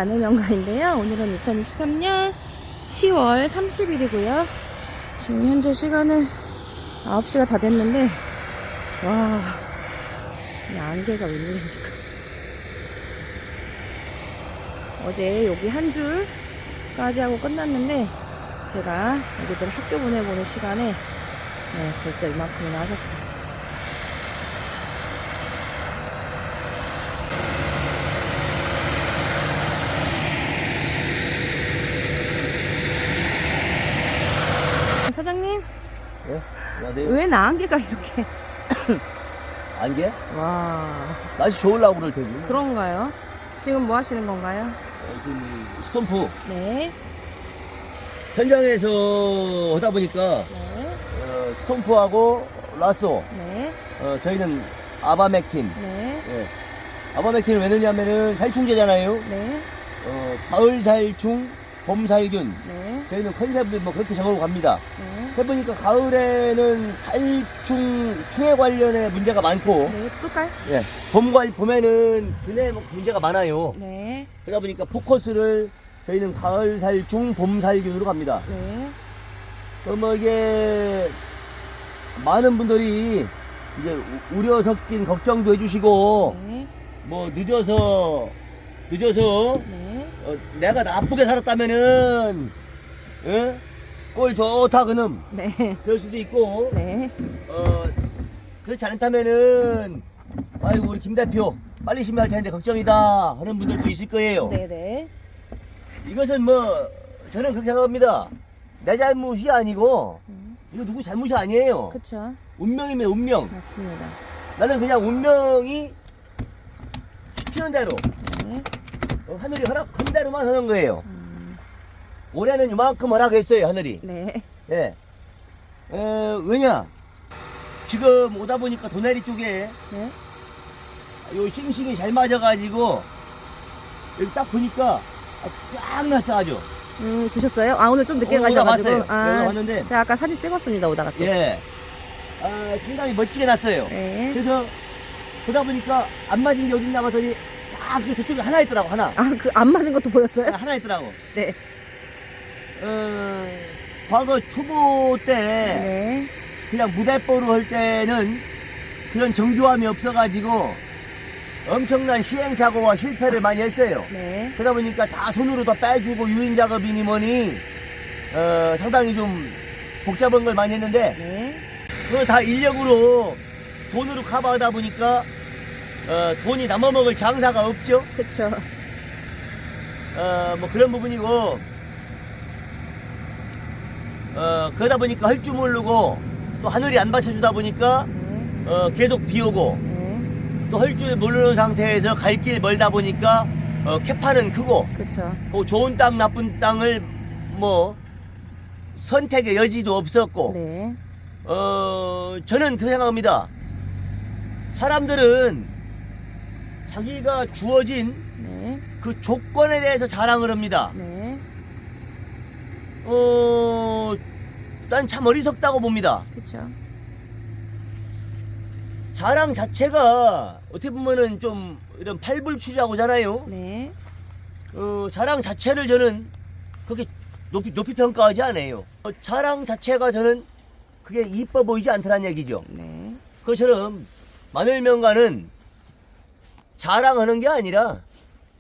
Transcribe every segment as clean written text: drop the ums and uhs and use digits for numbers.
마늘 명가인데요. 오늘은 2023년 10월 30일이고요. 지금 현재 시간은 9시가 다 됐는데, 와, 이 안개가 웬일입니까? 어제 여기 한 줄까지 하고 끝났는데, 제가 애기들 학교 보내보는 시간에 벌써 이만큼이나 하셨습니다. 사장님, 예? 안녕하세요. 왜 나안개가 이렇게? 안개? 와, 날씨 좋으려고 그럴 테지. 그런가요? 지금 뭐 하시는 건가요? 지금 스톰프 네. 현장에서 하다 보니까 네. 스톰프하고 라쏘 네. 저희는 아바메킨. 네. 예. 아바메킨은 왜 넣냐면은 살충제잖아요. 네. 가을 살충, 봄 살균. 네. 저희는 컨셉을 뭐 그렇게 정하고 갑니다. 네. 해보니까 가을에는 충에 관련해 문제가 많고, 네. 끌까요? 예. 봄에는 균에 문제가 많아요. 네. 그러다 보니까 포커스를 저희는 가을 살충, 봄 살균으로 갑니다. 네. 뭐 이게 많은 분들이 이제 우려 섞인 걱정도 해주시고, 네. 뭐 늦어서 네. 내가 나쁘게 살았다면은 꼴 좋다 그놈 네. 그럴 수도 있고, 네. 그렇지 않다면은 아이고 우리 김 대표 빨리 심의할 텐데 걱정이다 하는 분들도 있을 거예요. 네. 네. 이것은 뭐 저는 그렇게 생각합니다. 내 잘못이 아니고 이거 누구 잘못이 아니에요. 그쵸. 운명이면 운명. 맞습니다. 나는 그냥 운명이 시키는 대로 네. 하늘이 허락한 대로만 하는 거예요. 올해는 이만큼 허락했어요 하늘이. 네. 예. 왜냐 지금 오다 보니까 도내리 쪽에 네. 요 싱싱이 잘 맞아가지고 여기 딱 보니까 쫙 났어 아주. 보셨어요? 아, 오늘 좀 늦게 오늘 가셔가지고. 봤어요. 아, 여기 왔는데. 제가 아까 사진 찍었습니다, 오다가 또. 예. 상당히 멋지게 났어요. 네. 그래서 보다 보니까 안 맞은 게 어딨나 봤더니 쫙 저쪽에 하나 있더라고 하나. 아, 그 안 맞은 것도 보였어요? 하나 있더라고. 네. 과거 초보 때 네. 그냥 무대뽀로 할 때는 그런 정교함이 없어가지고 엄청난 시행착오와 실패를 많이 했어요. 네. 그러다 보니까 다 손으로 다 빼주고 유인 작업이니 뭐니 상당히 좀 복잡한 걸 많이 했는데 네. 그거 다 인력으로 돈으로 커버하다 보니까 돈이 남아먹을 장사가 없죠. 그쵸. 뭐 그런 부분이고 그러다 보니까 할 줄 모르고 또 하늘이 안 받쳐주다 보니까 네. 계속 비 오고 네. 또 할 줄 모르는 상태에서 갈 길 멀다 보니까 캐파는 크고 그쵸. 그 좋은 땅 나쁜 땅을 뭐 선택의 여지도 없었고 네. 저는 그 생각합니다. 사람들은 자기가 주어진 네. 그 조건에 대해서 자랑을 합니다. 네. 난 참 어리석다고 봅니다. 그쵸. 자랑 자체가 어떻게 보면은 좀 이런 팔불출이라고 하잖아요. 네. 자랑 자체를 저는 그렇게 높이 평가하지 않아요. 자랑 자체가 저는 그게 이뻐 보이지 않더란 얘기죠. 네. 그것처럼 마늘명가는 자랑하는 게 아니라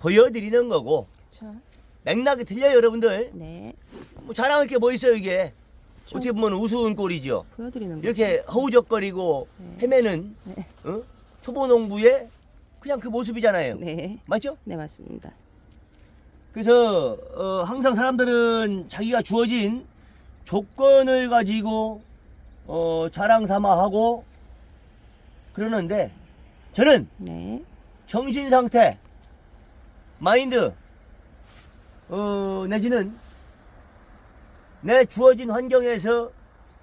보여드리는 거고 그쵸. 맥락이 틀려요 여러분들. 네. 뭐 자랑할 게 뭐 있어요 이게. 좀 어떻게 보면 우스운 꼴이죠. 보여드리는 거. 이렇게 허우적거리고 네. 헤매는 네. 초보 농부의 그냥 그 모습이잖아요. 네. 맞죠? 네, 맞습니다. 그래서 항상 사람들은 자기가 주어진 조건을 가지고 자랑 삼아 하고 그러는데 저는 네. 정신 상태, 마인드 내지는 내 주어진 환경에서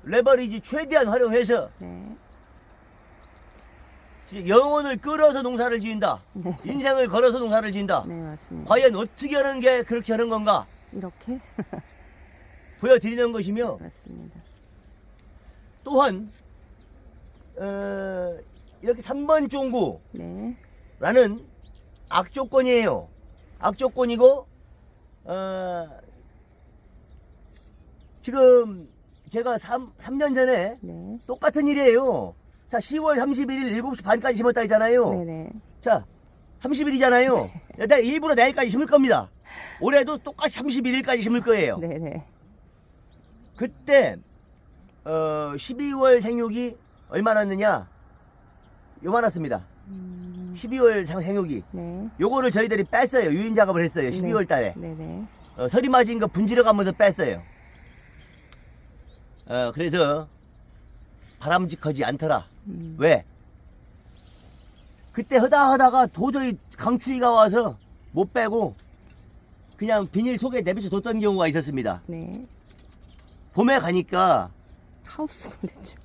레버리지 최대한 활용해서 네. 영혼을 끌어서 농사를 지은다. 네. 인생을 걸어서 농사를 지은다. 네, 맞습니다. 과연 어떻게 하는 게 그렇게 하는 건가 이렇게? 보여드리는 것이며 맞습니다. 또한 이렇게 3번 종구라는 네. 악조건이에요. 악조건이고 지금 제가 3년 전에 네. 똑같은 일이에요. 자, 10월 31일 7시 반까지 심었다 했잖아요. 네네. 자, 30일이잖아요. 내가 일부러 내일까지 심을 겁니다. 올해도 똑같이 31일까지 심을 거예요. 네네. 그때 12월 생육이 얼마 났느냐? 요만했습니다. 12월 생육이. 네. 요거를 저희들이 뺐어요. 유인 작업을 했어요. 12월 달에. 네네. 서리 맞은 거 분지러 가면서 뺐어요. 그래서 바람직하지 않더라. 왜? 그때 하다가 도저히 강추위가 와서 못 빼고 그냥 비닐 속에 내비쳐 뒀던 경우가 있었습니다. 네. 봄에 가니까 하우스가 됐죠.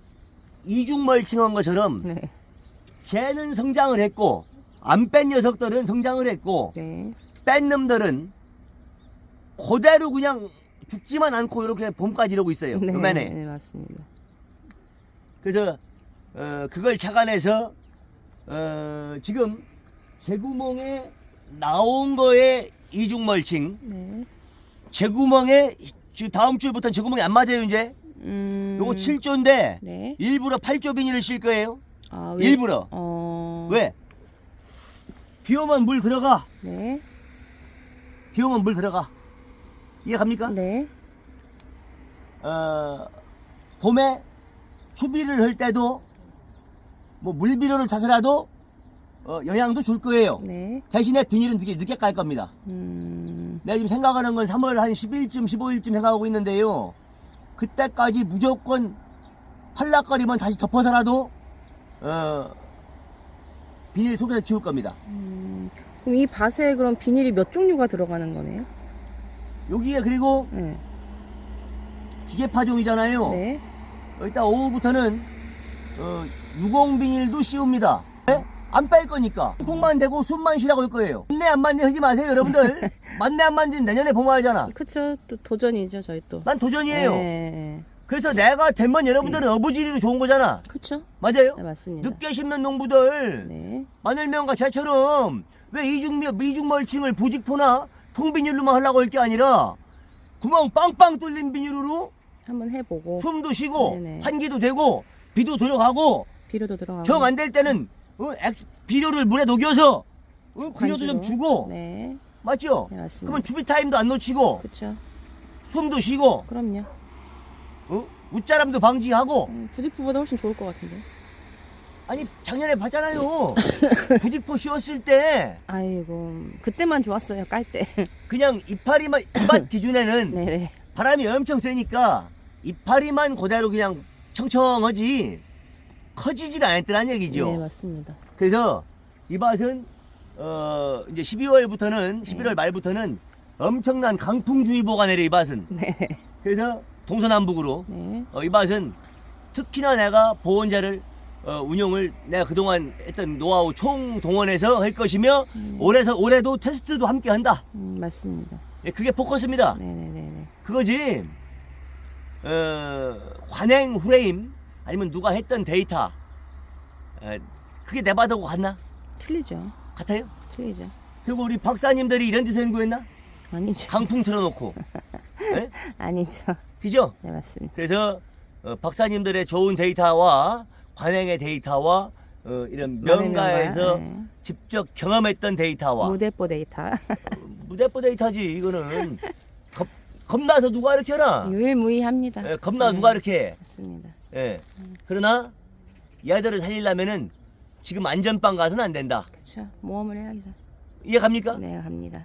이중멀칭한 것처럼 네. 걔는 성장을 했고 안 뺀 녀석들은 성장을 했고 네. 뺀 놈들은 그대로 그냥 죽지만 않고 이렇게 봄까지 이러고 있어요. 네. 요만해. 네, 맞습니다. 그래서 그걸 착안해서 지금 제구멍에 나온 거에 이중멀칭, 네. 제구멍에 지금 다음 주부터는 제구멍이 안 맞아요 이제. 요거 7조인데 네. 일부러 8조 비닐을 실 거예요. 아, 왜? 일부러. 왜? 비 오면 물 들어가. 네. 비 오면 물 들어가. 이해 갑니까? 네. 봄에 추비를 할 때도 뭐 물비료를 타서라도 영향도 줄 거예요. 네. 대신에 비닐은 늦게 깔 겁니다. 내가 지금 생각하는 건 3월 한 10일쯤 15일쯤 생각하고 있는데요. 그때까지 무조건 팔락거리면 다시 덮어서라도 비닐 속에서 키울 겁니다. 그럼 이 밭에 그럼 비닐이 몇 종류가 들어가는 거네요? 여기에 그리고 네. 기계파종이잖아요. 네. 일단 오후부터는 유공 비닐도 씌웁니다. 네? 안 뺄 거니까 콩만 대고 숨만 쉬라고 할 거예요. 맞네 안 맞네 하지 마세요 여러분들. 맞네 안 맞네 내년에 봉화하잖아. 그쵸. 또 도전이죠, 저희 또. 난 도전이에요. 네. 그래서 내가 되면 여러분들은 어부지리로 좋은 거잖아. 그쵸. 맞아요? 네, 맞습니다. 늦게 심는 농부들 네. 마늘명과 제처럼 왜 이중멀칭을 부직포나 통비닐로만 하려고 할 게 아니라 구멍 빵빵 뚫린 비닐로 한번 해보고. 숨도 쉬고 네네. 환기도 되고 비도 들어가고 비료도 들어가고. 정 안 될 때는 비료를 물에 녹여서 비료도 좀 관주로. 주고 네. 맞죠? 네, 맞습니다. 그러면 주비 타임도 안 놓치고 그쵸. 숨도 쉬고 그럼요. 웃자람도 방지하고 부직포보다 훨씬 좋을 것 같은데. 아니 작년에 봤잖아요. 부직포 씌웠을 때 아이고, 그때만 좋았어요, 깔 때. 그냥 이파리만 이밭 기준에는 네네. 바람이 엄청 세니까 이파리만 그대로 그냥 청청하지 커지질 않았더란 얘기죠. 네, 맞습니다. 그래서 이 밭은 이제 12월부터는 11월 말부터는 엄청난 강풍주의보가 내려 이 밭은. 네. 그래서 동서남북으로 네. 이 밭은 특히나 내가 보온자를 운영을 내가 그동안 했던 노하우 총동원해서 할 것이며 올해도 테스트도 함께 한다. 맞습니다. 예, 그게 포커스입니다. 네네네네. 그거지 관행 후레임 아니면 누가 했던 데이터 그게 내 밭하고 같나? 틀리죠. 같아요? 틀리죠. 그리고 우리 박사님들이 이런 데서 연구했나? 아니죠. 강풍 틀어놓고 예? 아니죠. 그죠? 네, 맞습니다. 그래서 박사님들의 좋은 데이터와 관행의 데이터와 이런 명가에서 네. 직접 경험했던 데이터와 무대뽀 데이터. 무대뽀 데이터지 이거는 겁나서 누가 이렇게 하나? 유일무이합니다. 예, 겁나 네, 누가 이렇게 해? 맞습니다. 예. 그러나 얘들을 살리려면은 지금 안전빵 가서는 안 된다. 그렇죠. 모험을 해야죠. 이해 갑니까? 네, 갑니다.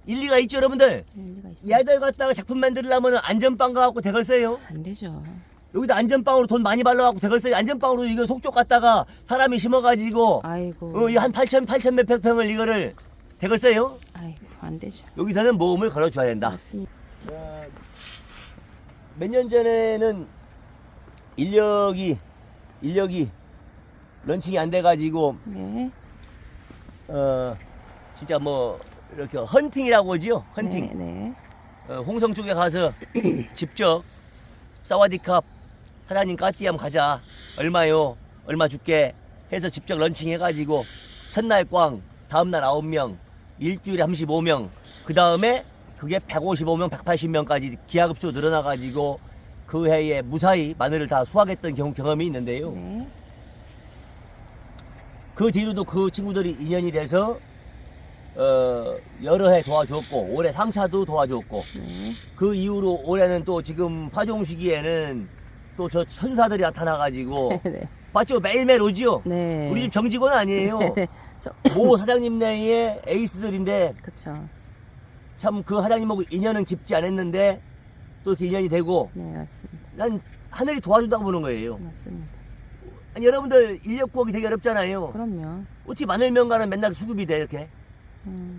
일리가 있죠 여러분들. 일리가 있어요. 얘들 갖다가 작품 만들려면 안전빵 가갖고 대걸써요. 안 되죠. 여기다 안전빵으로 돈 많이 발라갖고 대걸써요. 안전빵으로 이거 속쪽 갖다가 사람이 심어가지고 아이고. 한 8천 몇백 평을 이거를 대걸써요. 아이고, 안 되죠. 여기서는 모험을 걸어줘야 된다. 맞습니다. 몇 년 전에는 인력이 런칭이 안 돼가지고 네. 진짜 뭐 이렇게 헌팅이라고 하지요. 헌팅. 네. 홍성 쪽에 가서 직접 사와디캅 사장님 까띠함 가자. 얼마요? 얼마 줄게 해서 직접 런칭 해가지고 첫날 꽝, 다음날 9명, 일주일에 35명. 그 다음에 그게 155명, 180명까지 기하급수로 늘어나가지고 그 해에 무사히 마늘을 다 수확했던 경험이 있는데요. 네. 그 뒤로도 그 친구들이 인연이 돼서 여러 해 도와줬고 올해 3차도 도와줬고 네. 그 이후로 올해는 또 지금 파종 시기에는 또 저 천사들이 나타나가지고 네. 맞죠? 매일매일 오지요? 네. 우리 집 정직원 아니에요. 네. 모 사장님 내의 에이스들인데 그쵸. 참 그 사장님하고 인연은 깊지 않았는데 또 이렇게 인연이 되고 네, 맞습니다. 난 하늘이 도와준다고 보는 거예요. 맞습니다. 아니, 여러분들 인력 구하기 되게 어렵잖아요. 그럼요. 어떻게 마늘 명가는 맨날 수급이 돼 이렇게?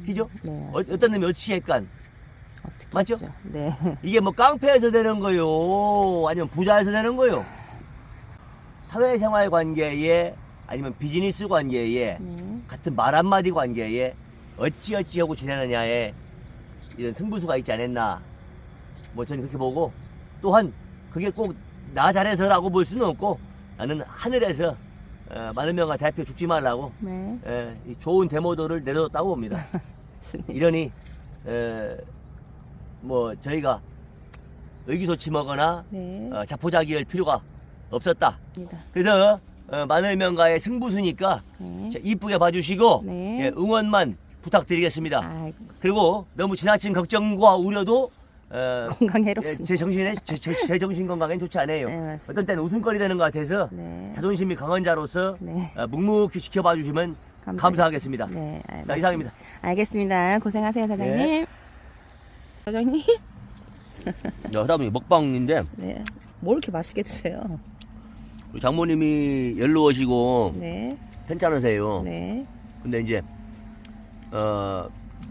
그죠? 네. 어떤 놈이 어치겠간 어떻게 맞죠? 했죠? 네. 이게 뭐 깡패에서 되는 거요 아니면 부자에서 되는 거요 사회생활 관계에 아니면 비즈니스 관계에 네. 같은 말 한마디 관계에 어찌하고 지내느냐에 이런 승부수가 있지 않았나 뭐 저는 그렇게 보고 또한 그게 꼭 나 잘해서라고 볼 수는 없고 나는 하늘에서 마늘명가 대표 죽지 말라고 네. 이 좋은 데모도를 내려줬다고 봅니다. 맞습니다. 이러니 뭐 저희가 의기소침하거나 네. 자포자기할 필요가 없었다. 입니다. 그래서 마늘명가의 승부수니까 네. 자, 이쁘게 봐주시고 네. 예, 응원만 부탁드리겠습니다. 아이고, 그리고 너무 지나친 걱정과 우려도 건강 예, 해롭습니다. 제 정신 건강엔 좋지 않아요. 네, 맞습니다. 어떤 때는 웃음거리 되는 것 같아서 네. 자존심이 강한 자로서 네. 묵묵히 지켜봐 주시면 감사하겠습니다. 네. 자, 이상입니다. 알겠습니다. 고생하세요, 사장님. 네. 사장님. 사람이 먹방인데 네. 뭘 이렇게 맛있게 드세요? 우리 장모님이 연로하시고 네. 괜찮으세요. 네. 근데 이제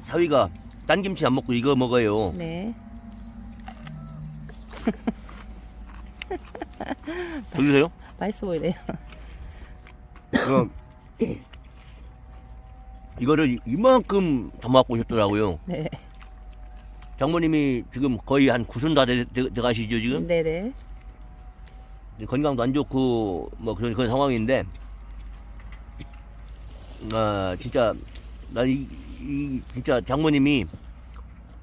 사위가 딴 김치 안 먹고 이거 먹어요. 네. 들리세요? 맛있어 보이네요. 이거를 이만큼 담아갖고 오셨더라고요. 네. 장모님이 지금 거의 한 9순 다 돼가시죠 지금? 네네. 건강도 안 좋고 뭐 그런 상황인데 진짜 난 진짜 장모님이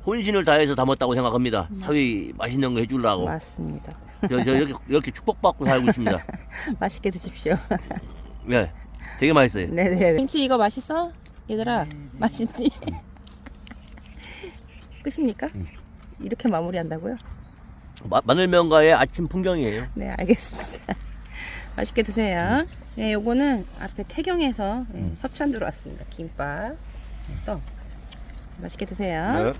혼신을 다해서 담았다고 생각합니다. 사위 맛있는 거 해주려고. 맞습니다. 저 이렇게 축복받고 살고 있습니다. 맛있게 드십시오. 네, 되게 맛있어요. 네네. 김치 이거 맛있어? 얘들아, 맛있니? 끝입니까? 이렇게 마무리한다고요? 마늘명가의 아침 풍경이에요. 네, 알겠습니다. 맛있게 드세요. 네, 요거는 앞에 태경에서 협찬 들어왔습니다. 김밥, 떡. 맛있게 드세요. 네.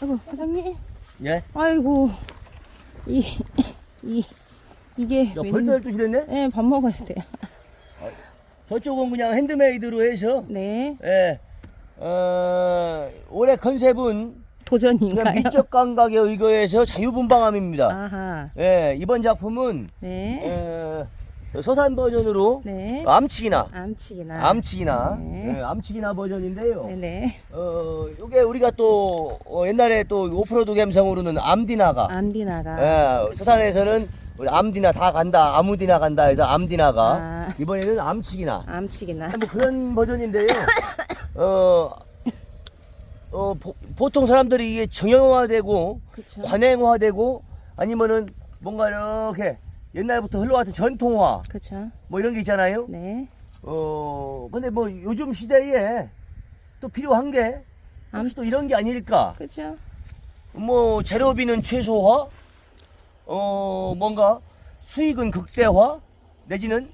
아이고, 사장님. 예? 아이고, 이게. 야, 벌써 12시 됐네? 네, 밥 먹어야 돼요. 저쪽은 그냥 핸드메이드로 해서 네. 예, 올해 컨셉은 도전인가요? 미적 감각에 의거해서 자유분방함입니다. 아하. 예, 이번 작품은 네. 서산 버전으로 네. 암치기나 암치기나. 네. 예, 암치기나 버전인데요. 네네. 요게 우리가 또 옛날에 또 오프로드 감성으로는 암디나가 암디나가. 예, 서산에서는 우리 암디나 다 간다, 아무디나 간다 해서 암디나가 아. 이번에는 암치기나 암치기나. 뭐 그런 버전인데요. 보통 사람들이 이게 정형화되고 그쵸. 관행화되고 아니면은 뭔가 이렇게 옛날부터 흘러왔던 전통화 그쵸. 뭐 이런 게 있잖아요. 네. 근데 뭐 요즘 시대에 또 필요한 게 혹시 또 이런 게 아닐까? 그쵸. 뭐 재료비는 최소화, 뭔가 수익은 극대화 내지는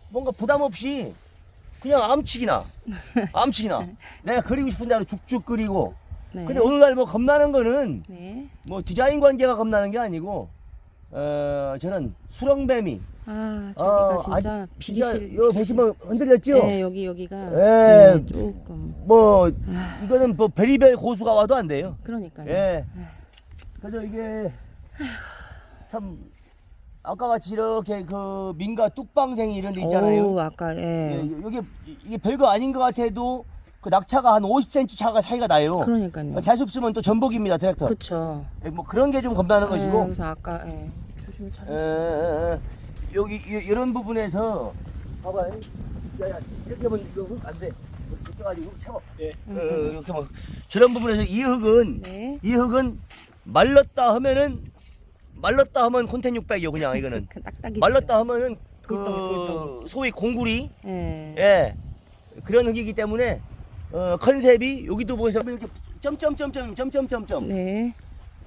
뭔가 부담 없이 그냥 암치기나 내가 그리고 싶은 대로 쭉쭉 그리고. 네. 근데 오늘날 뭐 겁나는 거는 네. 뭐 디자인 관계가 겁나는 게 아니고 저는 수렁뱀이 저기가 진짜 비기실. 요 보시면 흔들렸죠? 네, 여기가. 예. 조금. 뭐 이거는 뭐 베리벨 고수가 와도 안 돼요. 그러니까요. 예. 그래서 이게 참 아까 같이 이렇게 그 민가 뚝방생이 이런 데 있잖아요. 오, 아까 예. 여기 이게 별거 아닌 것 같아도 그 낙차가 한 50cm 차이가 나요. 그러니까요. 잘 습쓰면 또 전복입니다, 트랙터. 그쵸. 뭐 그런 게 좀 겁나는 것이고. 그래서 아까 조심히 잘. 여기 이런 부분에서 봐봐요. 야, 이렇게 하면 이거 흙 안 돼. 이렇게 가지고 흙 채워. 이렇게 뭐 저런 부분에서 네. 이 흙은 말랐다 하면 콘텐 600이요 그냥 이거는. 그 딱딱이. 말랐다 하면은 돌덩이. 소위 공구리. 예. 예. 그런 흙이기 때문에 컨셉이 여기도 보세요. 이렇게 점점점점. 네.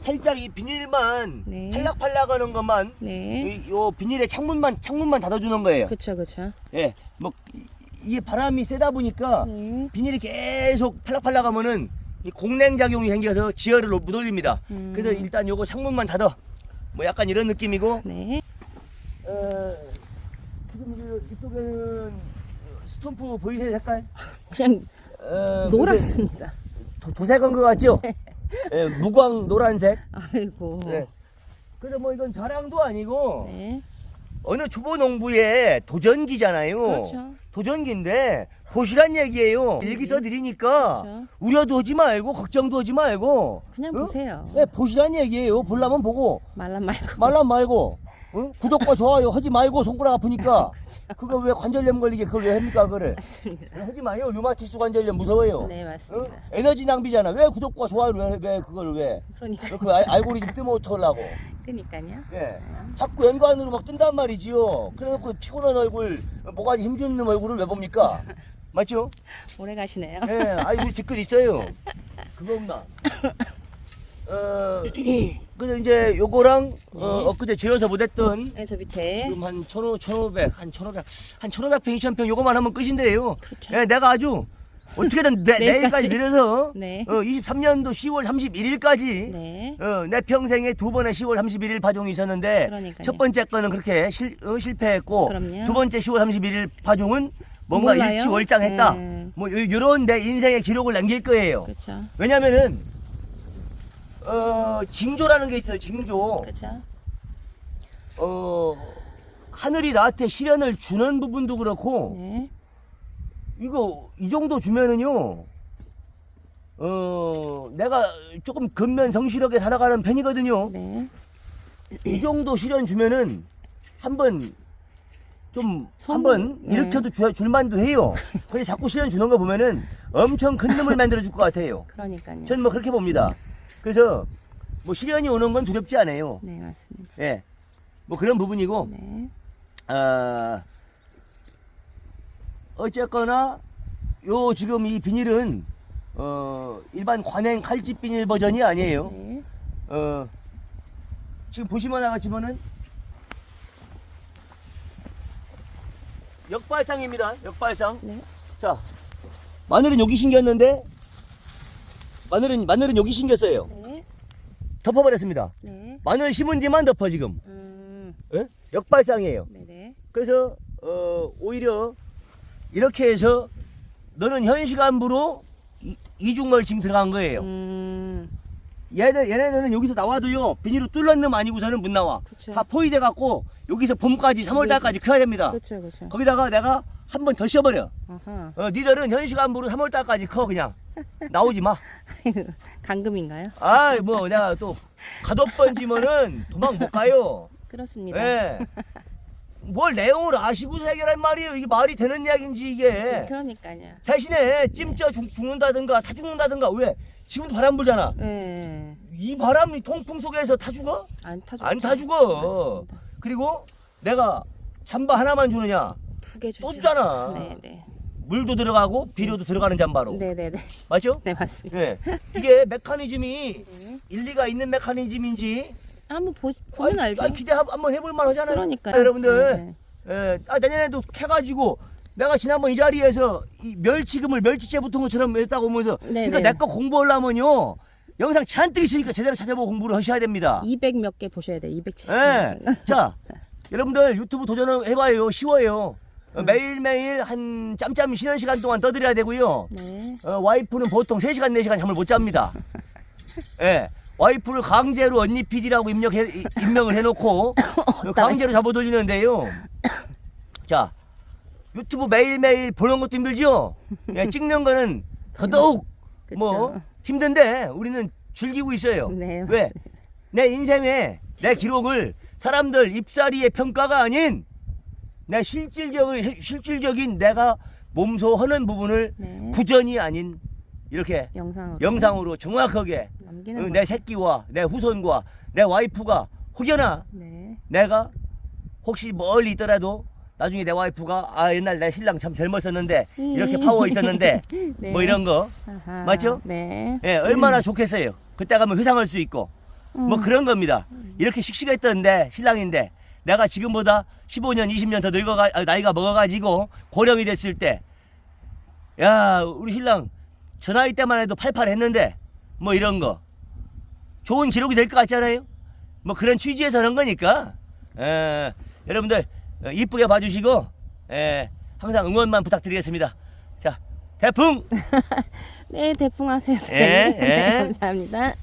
살짝 이 비닐만 네. 팔락팔락하는 것만 네. 요 비닐에 창문만 닫아주는 거예요. 그쵸. 예, 뭐 이게 바람이 세다 보니까 네. 비닐이 계속 팔락팔락하면은 이 공냉 작용이 생겨서 지열을 못 올립니다. 그래서 일단 요거 창문만 닫아. 뭐 약간 이런 느낌이고. 네. 지금 이쪽에는 스톰프 보이세요 색깔? 그냥 노랗습니다. 도색한 것 같죠? 예, 무광 노란색. 아이고. 네. 그래서 뭐 이건 자랑도 아니고 네. 어느 초보 농부의 도전기잖아요. 그렇죠. 도전기인데 보시란 얘기예요. 일기 써드리니까 그렇죠. 우려도 하지 말고 걱정도 하지 말고 그냥 보세요. 네, 보시란 얘기예요. 보려면 보고 말란 말고. 말란 말고 구독과 좋아요 하지 말고 손가락 아프니까 그거 왜 관절염 걸리게 그걸 왜 합니까 그거를. 맞습니다. 하지 마요. 류마티스 관절염 무서워요. 네, 맞습니다. 에너지 낭비잖아. 왜 구독과 좋아요를 왜 그걸 왜 그러니까. 그 알고리즘 뜨면 어떡하려고. 그러니까요. 예. 자꾸 연관으로 막 뜬단 말이지요. 그래놓고 피곤한 얼굴, 모가지 힘주는 얼굴을 왜 봅니까? 맞죠? 오래 가시네요. 예. 우리 댓글 있어요. 그거 없나? 그래서 이제 요거랑 엊그제 지어서 못했던 네, 저 밑에. 지금 한 1500, 한 1500평, 2000평 요거만 하면 끝인데요. 그렇죠. 예, 내가 아주 어떻게든 내일까지 늘려서 네. 23년도 10월 31일까지 네. 내 평생에 두 번의 10월 31일 파종이 있었는데 그러니까요. 첫 번째 거는 그렇게 실패했고 그럼요. 두 번째 10월 31일 파종은 뭔가 몰라요? 일취월장했다. 네. 뭐 요런 내 인생의 기록을 남길 거예요. 그렇죠. 왜냐면은 징조라는 게 있어요. 징조. 그렇죠. 하늘이 나한테 시련을 주는 부분도 그렇고 네. 이거 이 정도 주면은요. 내가 조금 근면성실하게 살아가는 편이거든요. 네. 이 정도 시련 주면은 한번 네. 일으켜도 줄만도 해요. 근데 자꾸 시련 주는 거 보면은 엄청 큰 놈을 만들어 줄 것 같아요. 그러니까요. 저는 뭐 그렇게 봅니다. 그래서 뭐 시련이 오는 건 두렵지 않아요. 네, 맞습니다. 예, 뭐 그런 부분이고. 네. 어쨌거나 요 지금 이 비닐은 일반 관행 칼집 비닐 버전이 아니에요. 네. 지금 보시면 알겠지만은 역발상입니다. 역발상. 네. 자, 마늘은 여기 신겼는데 마늘은 여기 신겼어요. 네. 덮어버렸습니다. 네. 마늘 심은 뒤만 덮어 지금. 예? 역발상이에요. 네네. 그래서 오히려 이렇게 해서 너는 현 시간부로 이중 멀칭 들어간 거예요. 얘네들은 여기서 나와도요 비닐로 뚫는 놈 아니고서는 못 나와. 그쵸. 다 포위돼 갖고 여기서 봄까지 3월달까지 커야 됩니다. 그렇죠, 그렇죠. 거기다가 내가 한 번 더 씌워버려. 아하. 니들은 현시간부로 3월달까지 커 그냥 나오지 마. 감금인가요? 아 뭐 내가 또 가둬 번지면은 도망 못 가요. 그렇습니다. 예. 뭘 내용을 아시고서 해결할 말이에요. 이게 말이 되는 이야기인지 이게. 그러니까요. 대신에 찜쪄 죽는다든가 타 죽는다든가 왜? 지금도 바람 불잖아. 네. 이 바람이 통풍 속에서 타 죽어? 안 타죠. 안 타 죽어. 그리고 내가 잠바 하나만 주느냐? 2개 주죠. 또 주잖아. 네네. 물도 들어가고 비료도 들어가는 잠바로. 네네네. 맞죠? 네 맞습니다. 예. 이게 메커니즘이 일리가 있는 메커니즘인지 한번 보면 알죠. 기대 한번 해볼 만하잖아요. 그러니까요. 여러분들. 네. 예. 내년에도 캐가지고 내가 지난번 이 자리에서 이 멸치금을 멸치째 붙은 것처럼 했다고 보면서 네네. 그러니까 내 거 공부하려면요 영상 잔뜩 있으니까 제대로 찾아보고 공부를 하셔야 됩니다. 200 몇 개 보셔야 돼요. 270. 예. 자, 여러분들 유튜브 도전을 해봐요. 쉬워요. 매일매일 한 짬짬이 쉬는 시간 동안 떠들어야 되고요. 네. 와이프는 보통 3시간, 4시간 잠을 못 잡니다. 예. 와이프를 강제로 언니 PD라고 임명을 해놓고 강제로 잡아돌리는데요. 자, 유튜브 매일매일 보는 것도 힘들죠? 예, 찍는 거는 더더욱 뭐 그쵸. 힘든데 우리는 즐기고 있어요. 네, 왜? 내 인생에 내 기록을 사람들 입사리의 평가가 아닌 내 실질적인 내가 몸소 하는 부분을 네. 구전이 아닌 이렇게 영상으로 정확하게 남기는 내 새끼와 내 후손과 내 와이프가 혹여나 네. 내가 혹시 멀리 있더라도 나중에 내 와이프가 아 옛날 내 신랑 참 젊었었는데 이렇게 파워 있었는데 네. 뭐 이런 거 아하. 맞죠? 네. 예, 얼마나 좋겠어요. 그때 가면 회상할 수 있고 뭐 그런 겁니다. 이렇게 씩씩했던데 신랑인데 내가 지금보다 15년 20년 더 나이가 먹어가지고 고령이 됐을 때 야 우리 신랑 저 나이 때만 해도 팔팔했는데 뭐 이런 거 좋은 기록이 될 것 같잖아요. 뭐 그런 취지에서 하는 거니까 여러분들 이쁘게 봐주시고 항상 응원만 부탁드리겠습니다. 자 대풍 네, 대풍하세요. 예, 예. 네, 감사합니다.